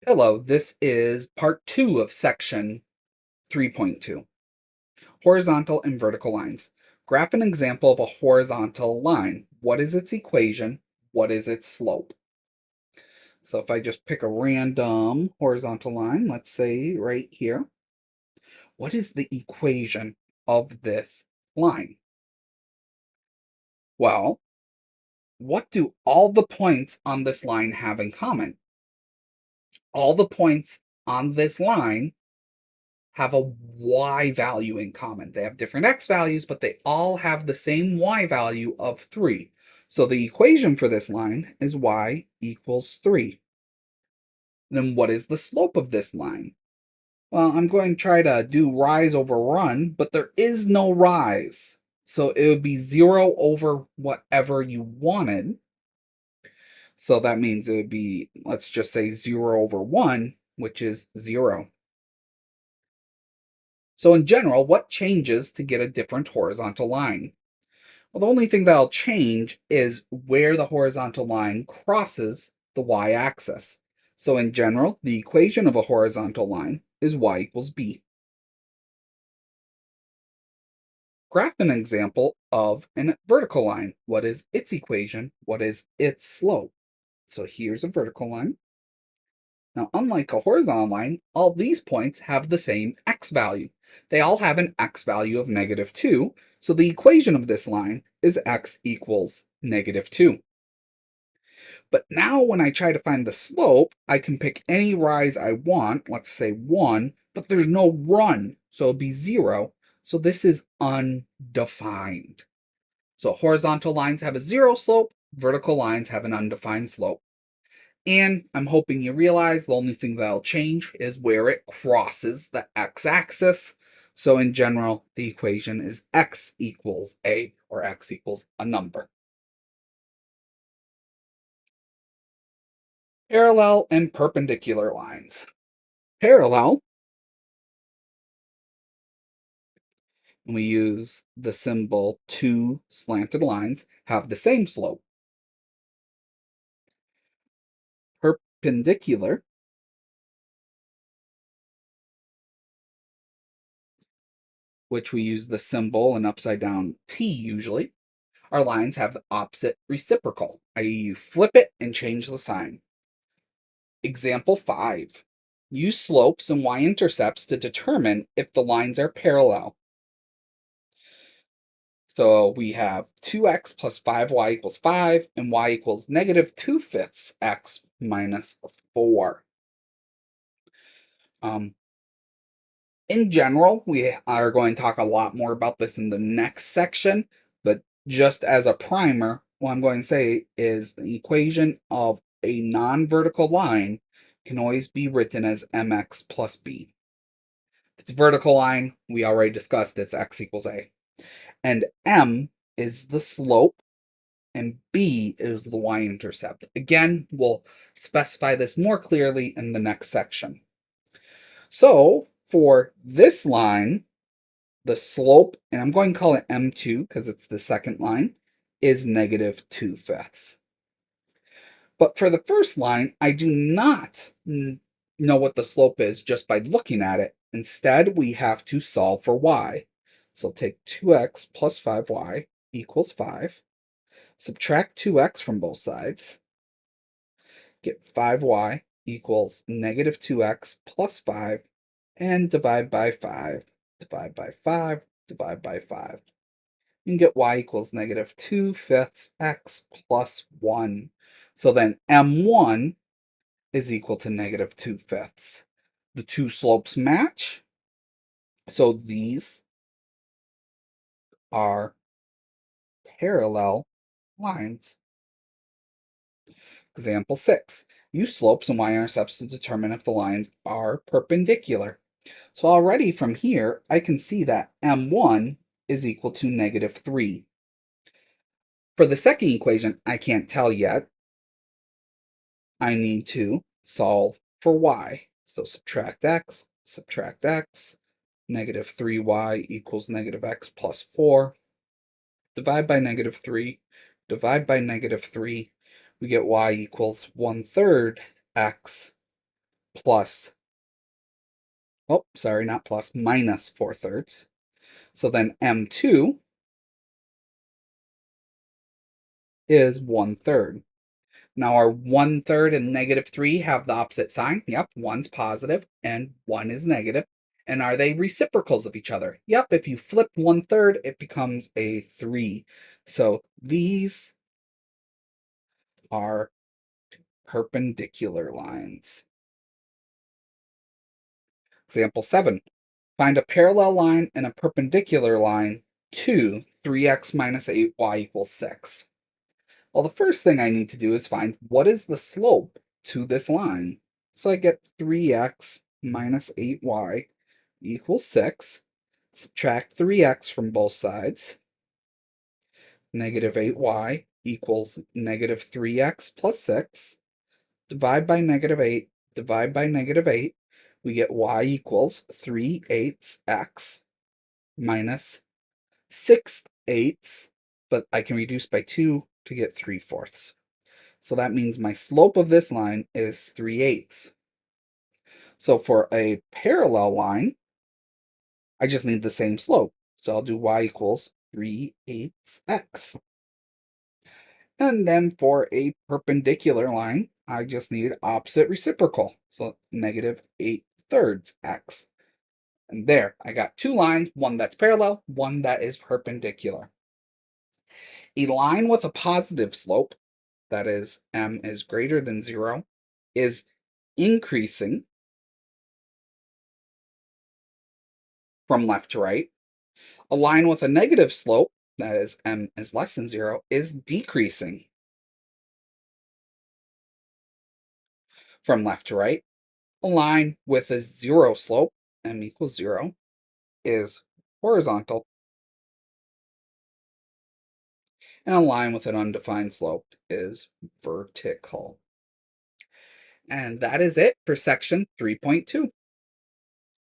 Hello, this is part 2 of section 3.2. Horizontal and vertical lines. Graph an example of a horizontal line. What is its equation? What is its slope? So if I just pick a random horizontal line, let's say right here, what is the equation of this line? Well, what do all the points on this line have in common? All the points on this line have a y value in common. They have different x values, but they all have the same y value of 3. So the equation for this line is y equals 3. Then what is the slope of this line? Well, I'm going to try to do rise over run, but there is no rise. So it would be 0 over whatever you wanted. So that means it would be, let's just say 0 over 1, which is 0. So in general, what changes to get a different horizontal line? Well, the only thing that'll change is where the horizontal line crosses the y-axis. So in general, the equation of a horizontal line is y equals b. Graph an example of a vertical line. What is its equation? What is its slope? So here's a vertical line. Now, unlike a horizontal line, all these points have the same x value. They all have an x value of -2, so the equation of this line is x equals -2. But now when I try to find the slope, I can pick any rise I want, let's say 1, but there's no run, so it'll be 0. So this is undefined. So horizontal lines have a 0 slope, vertical lines have an undefined slope. And I'm hoping you realize the only thing that'll change is where it crosses the x-axis. So in general, the equation is x equals a, or x equals a number. Parallel and perpendicular lines. Parallel, we use the symbol two slanted lines, have the same slope. Perpendicular, which we use the symbol an upside down T usually, our lines have the opposite reciprocal, i.e. you flip it and change the sign. Example 5. Use slopes and y-intercepts to determine if the lines are parallel. So we have 2x plus 5y equals 5, and y equals -2/5 x minus 4. In general, we are going to talk a lot more about this in the next section, but just as a primer, what I'm going to say is the equation of a non-vertical line can always be written as mx plus b. If it's a vertical line, we already discussed it's x equals a. And m is the slope, and b is the y-intercept. Again, we'll specify this more clearly in the next section. So for this line, the slope, and I'm going to call it m2 because it's the second line, is -2/5. But for the first line, I do not know what the slope is just by looking at it. Instead, we have to solve for y. So take 2x plus 5y equals 5. Subtract 2x from both sides. Get 5y equals -2x plus 5. And divide by 5. Divide by 5. Divide by 5. You can get y equals -2/5 x plus 1. So then m1 is equal to -2/5. The two slopes match, so these are parallel lines. Example 6. Use slopes and y-intercepts to determine if the lines are perpendicular. So already from here, I can see that m1 is equal to -3. For the second equation, I can't tell yet. I need to solve for y. So subtract x, -3y equals -x plus 4. Divide by -3, divide by -3. We get y equals 1/3 x plus, oh, sorry, not plus, minus 4/3. So then m2 is 1/3. Now our 1/3 and -3 have the opposite sign. Yep, one's positive and one is negative. And are they reciprocals of each other? Yep, if you flip 1/3, it becomes a 3. So these are perpendicular lines. Example 7. Find a parallel line and a perpendicular line to 3x minus 8y equals 6. Well, the first thing I need to do is find what is the slope to this line. So I get 3x minus 8y equals 6. Subtract 3x from both sides. Negative 8y equals negative 3x plus 6. Divide by negative 8. Divide by negative 8. We get y equals 3/8 x minus 6/8, but I can reduce by 2 to get 3/4. So that means my slope of this line is 3/8. So for a parallel line, I just need the same slope. So I'll do y equals 3/8 x. And then for a perpendicular line, I just need opposite reciprocal. So negative 8/3 x. And there, I got two lines, one that's parallel, one that is perpendicular. A line with a positive slope, that is, m is greater than 0, is increasing from left to right. A line with a negative slope, that is, m is less than 0, is decreasing from left to right. A line with a 0 slope, m equals 0, is horizontal. And a line with an undefined slope is vertical. And that is it for section 3.2.